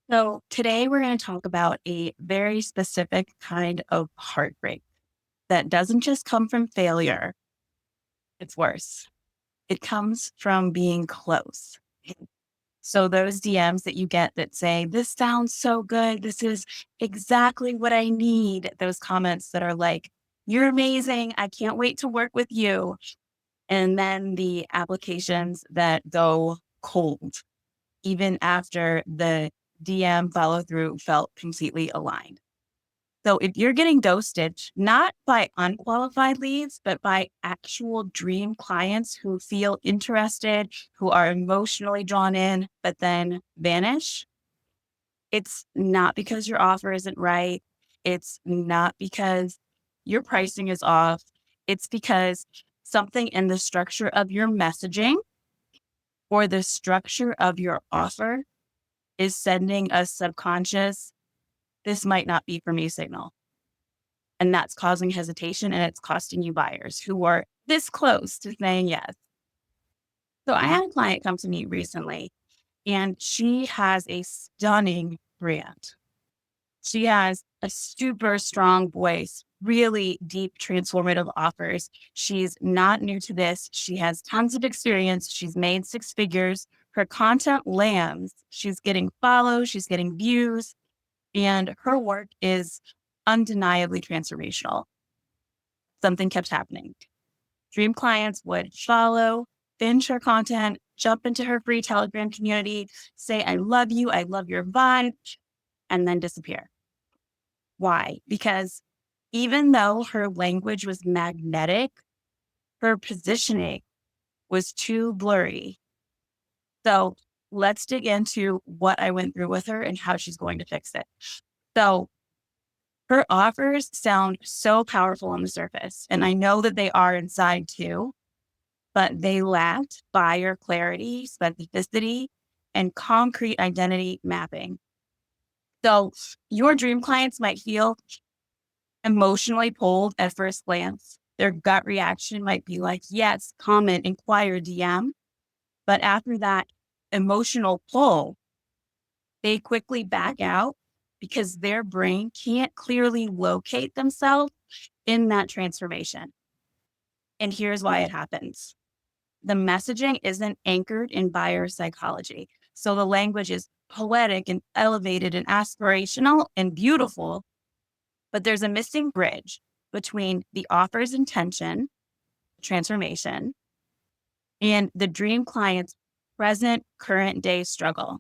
So, today we're going to talk about a very specific kind of heartbreak that doesn't just come from failure, it's worse. It comes from being close. So, those DMs that you get that say, "This sounds so good. This is exactly what I need." Those comments that are like, "You're amazing. I can't wait to work with you." And then the applications that go cold, even after the DM follow through felt completely aligned. So if you're getting ghosted, not by unqualified leads, but by actual dream clients who feel interested, who are emotionally drawn in, but then vanish, it's not because your offer isn't right. It's not because your pricing is off. It's because something in the structure of your messaging or the structure of your offer is sending a subconscious, this might not be for me signal. And that's causing hesitation and it's costing you buyers who are this close to saying yes. So I had a client come to me recently and she has a stunning brand. She has a super strong voice, really deep transformative offers. She's not new to this. She has tons of experience. She's made six figures. Her content lands. She's getting follows, she's getting views, and her work is undeniably transformational. Something kept happening. Dream clients would follow, binge her content, jump into her free Telegram community, say, "I love you, I love your vibe," and then disappear. Why? Because even though her language was magnetic, her positioning was too blurry. So let's dig into what I went through with her and how she's going to fix it. So her offers sound so powerful on the surface, and I know that they are inside too, but they lacked buyer clarity, specificity, and concrete identity mapping. So your dream clients might feel emotionally pulled at first glance. Their gut reaction might be like, yes, comment, inquire, DM. But after that emotional pull, they quickly back out because their brain can't clearly locate themselves in that transformation. And here's why it happens. The messaging isn't anchored in buyer psychology. So the language is poetic and elevated and aspirational and beautiful, but there's a missing bridge between the offer's intention, transformation, and the dream client's present current day struggle.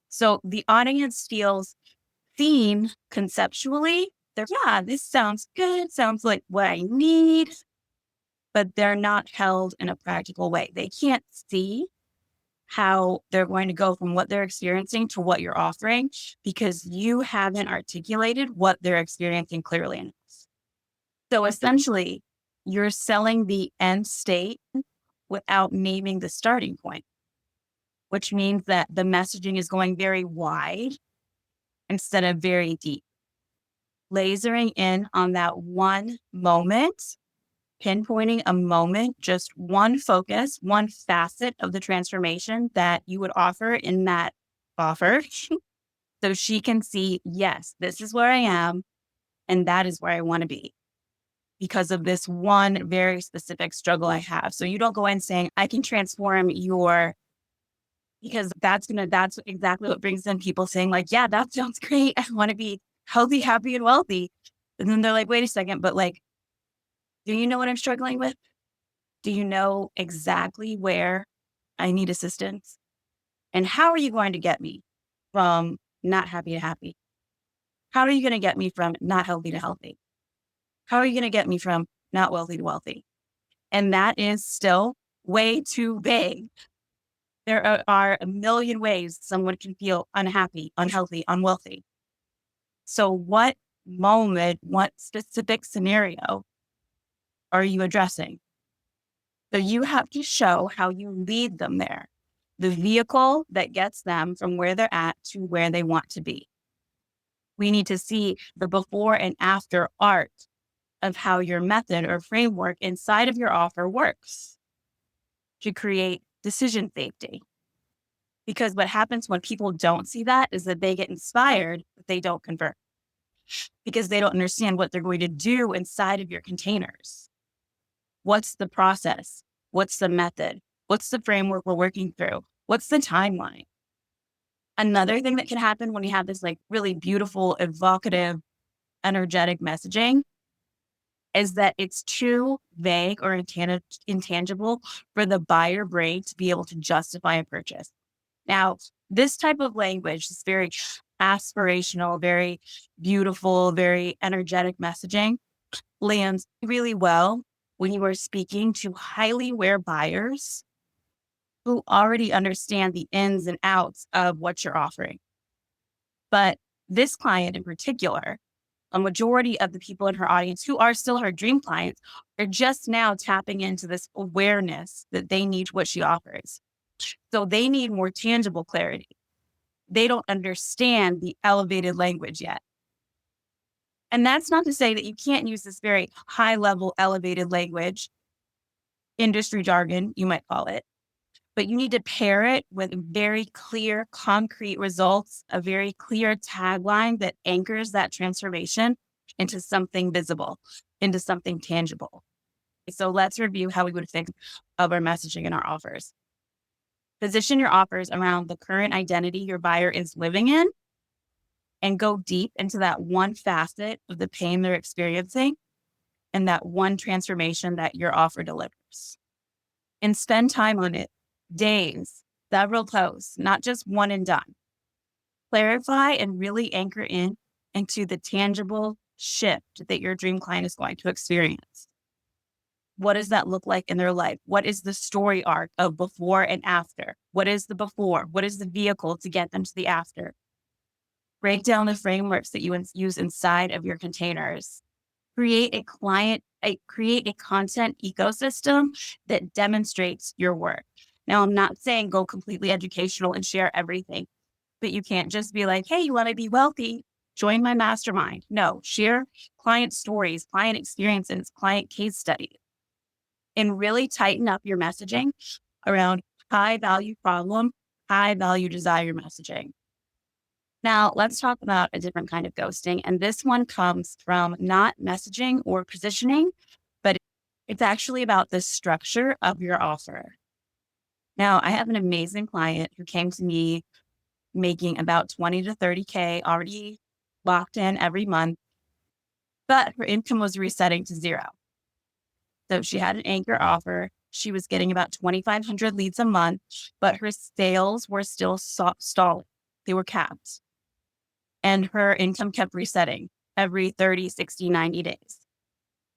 So the audience feels seen conceptually. They're, yeah, this sounds good. Sounds like what I need, but they're not held in a practical way. They can't see how they're going to go from what they're experiencing to what you're offering because you haven't articulated what they're experiencing clearly. So essentially, you're selling the end state without naming the starting point, which means that the messaging is going very wide instead of very deep. Lasering in on that one moment, pinpointing a moment, just one focus, one facet of the transformation that you would offer in that offer. So she can see, yes, this is where I am, and that is where I want to be because of this one very specific struggle I have. So you don't go in saying, I can transform your, because that's exactly what brings in people saying, like, yeah, that sounds great. I want to be healthy, happy, and wealthy. And then they're like, wait a second, but like, do you know what I'm struggling with? Do you know exactly where I need assistance? And how are you going to get me from not happy to happy? How are you going to get me from not healthy to healthy? How are you going to get me from not wealthy to wealthy? And that is still way too big. There are a million ways someone can feel unhappy, unhealthy, unwealthy. So, what moment, what specific scenario are you addressing? So, you have to show how you lead them there, the vehicle that gets them from where they're at to where they want to be. We need to see the before and after art of how your method or framework inside of your offer works to create decision safety. Because what happens when people don't see that is that they get inspired, but they don't convert because they don't understand what they're going to do inside of your containers. What's the process? What's the method? What's the framework we're working through? What's the timeline? Another thing that can happen when you have this like really beautiful, evocative, energetic messaging is that it's too vague or intangible for the buyer brain to be able to justify a purchase. Now, this type of language is very aspirational, very beautiful, very energetic messaging lands really well when you are speaking to highly aware buyers who already understand the ins and outs of what you're offering. But this client in particular, a majority of the people in her audience who are still her dream clients are just now tapping into this awareness that they need what she offers. So they need more tangible clarity. They don't understand the elevated language yet. And that's not to say that you can't use this very high level elevated language, industry jargon, you might call it, but you need to pair it with very clear, concrete results, a very clear tagline that anchors that transformation into something visible, into something tangible. So let's review how we would think of our messaging and our offers. Position your offers around the current identity your buyer is living in and go deep into that one facet of the pain they're experiencing and that one transformation that your offer delivers. And spend time on it, days, several posts, not just one and done. Clarify and really anchor in into the tangible shift that your dream client is going to experience. What does that look like in their life? What is the story arc of before and after? What is the before? What is the vehicle to get them to the after? Break down the frameworks that you use inside of your containers. Create a content ecosystem that demonstrates your work. Now, I'm not saying go completely educational and share everything, but you can't just be like, hey, you want to be wealthy? Join my mastermind. No, share client stories, client experiences, client case studies, and really tighten up your messaging around high value problem, high value desire messaging. Now, let's talk about a different kind of ghosting. And this one comes from not messaging or positioning, but it's actually about the structure of your offer. Now, I have an amazing client who came to me making about 20 to 30K already locked in every month, but her income was resetting to zero. So she had an anchor offer. She was getting about 2,500 leads a month, but her sales were still stalling. They were capped. And her income kept resetting every 30, 60, 90 days.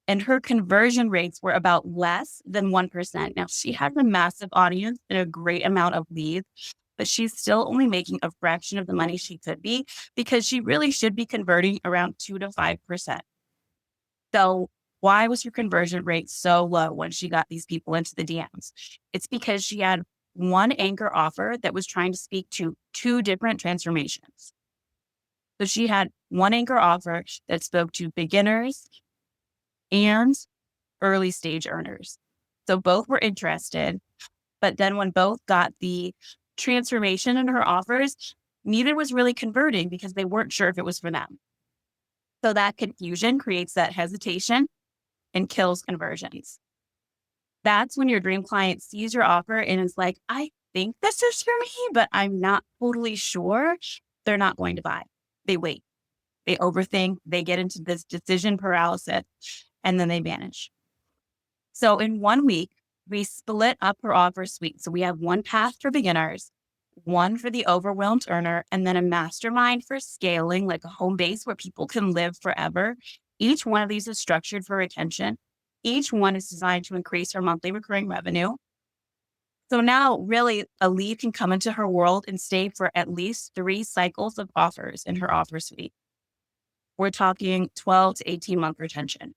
And her conversion rates were about less than 1%. Now, she has a massive audience and a great amount of leads, but she's still only making a fraction of the money she could be because she really should be converting around 2 to 5%. So why was her conversion rate so low when she got these people into the DMs? It's because she had one anchor offer that was trying to speak to two different transformations. So she had one anchor offer that spoke to beginners and early stage earners. So both were interested, but then when both got the transformation in her offers, neither was really converting because they weren't sure if it was for them. So that confusion creates that hesitation and kills conversions. That's when your dream client sees your offer and is like, I think this is for me, but I'm not totally sure. They're not going to buy. They wait. They overthink, they get into this decision paralysis, and then they vanish. So in 1 week, we split up her offer suite. So we have one path for beginners, one for the overwhelmed earner, and then a mastermind for scaling, like a home base where people can live forever. Each one of these is structured for retention. Each one is designed to increase her monthly recurring revenue. So now really a lead can come into her world and stay for at least 3 cycles of offers in her offer suite. We're talking 12 to 18-month retention.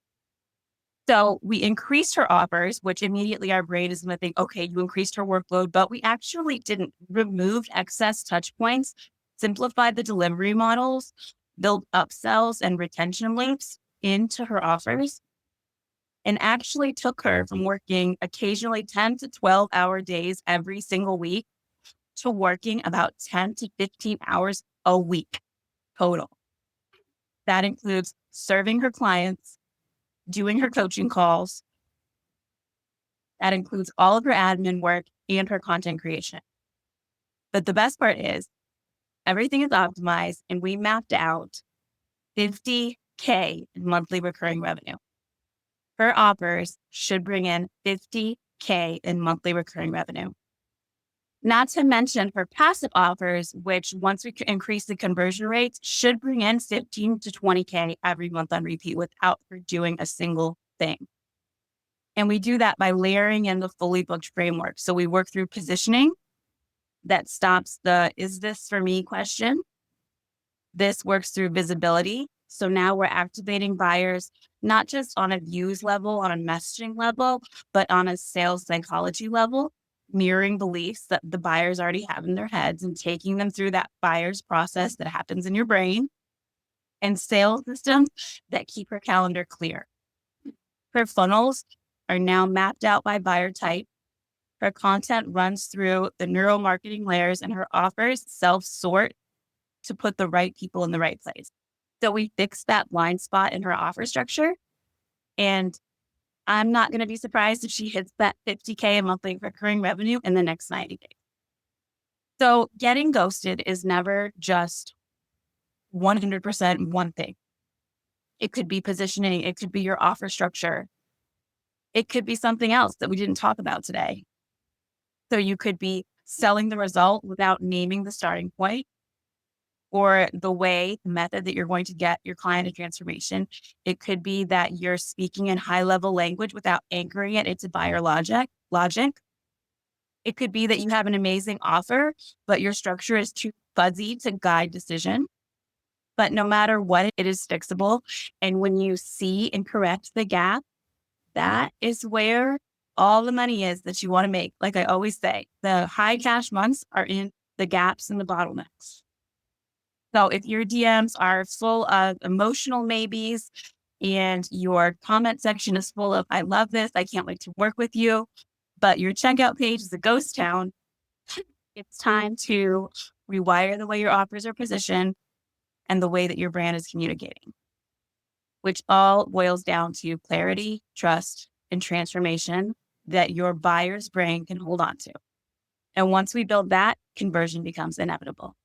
So we increased her offers, which immediately our brain is going to think, okay, you increased her workload, but we actually didn't. Remove excess touch points, simplified the delivery models, build upsells and retention loops into her offers, and actually took her from working occasionally 10 to 12-hour days every single week to working about 10 to 15 hours a week total. That includes serving her clients, doing her coaching calls. That includes all of her admin work and her content creation. But the best part is everything is optimized and we mapped out 50K in monthly recurring revenue. Her offers should bring in 50K in monthly recurring revenue. Not to mention her passive offers, which once we increase the conversion rates, should bring in 15 to 20K every month on repeat without her doing a single thing. And we do that by layering in the fully booked framework. So we work through positioning that stops the "is this for me" question. This works through visibility. So now we're activating buyers, not just on a views level, on a messaging level, but on a sales psychology level, mirroring beliefs that the buyers already have in their heads and taking them through that buyer's process that happens in your brain, and sales systems that keep her calendar clear. Her funnels are now mapped out by buyer type. Her content runs through the neuromarketing layers, and her offers self-sort to put the right people in the right place. So we fixed that blind spot in her offer structure. And I'm not going to be surprised if she hits that 50K in monthly recurring revenue in the next 90 days. So getting ghosted is never just 100% one thing. It could be positioning. It could be your offer structure. It could be something else that we didn't talk about today. So you could be selling the result without naming the starting point, or the method that you're going to get your client a transformation. It could be that you're speaking in high level language without anchoring it into buyer logic. It could be that you have an amazing offer, but your structure is too fuzzy to guide decision. But no matter what, it is fixable. And when you see and correct the gap, that is where all the money is that you want to make. Like I always say, the high cash months are in the gaps and the bottlenecks. So if your DMs are full of emotional maybes and your comment section is full of "I love this, I can't wait to work with you," but your checkout page is a ghost town, it's time to rewire the way your offers are positioned and the way that your brand is communicating, which all boils down to clarity, trust, and transformation that your buyer's brain can hold on to. And once we build that, conversion becomes inevitable.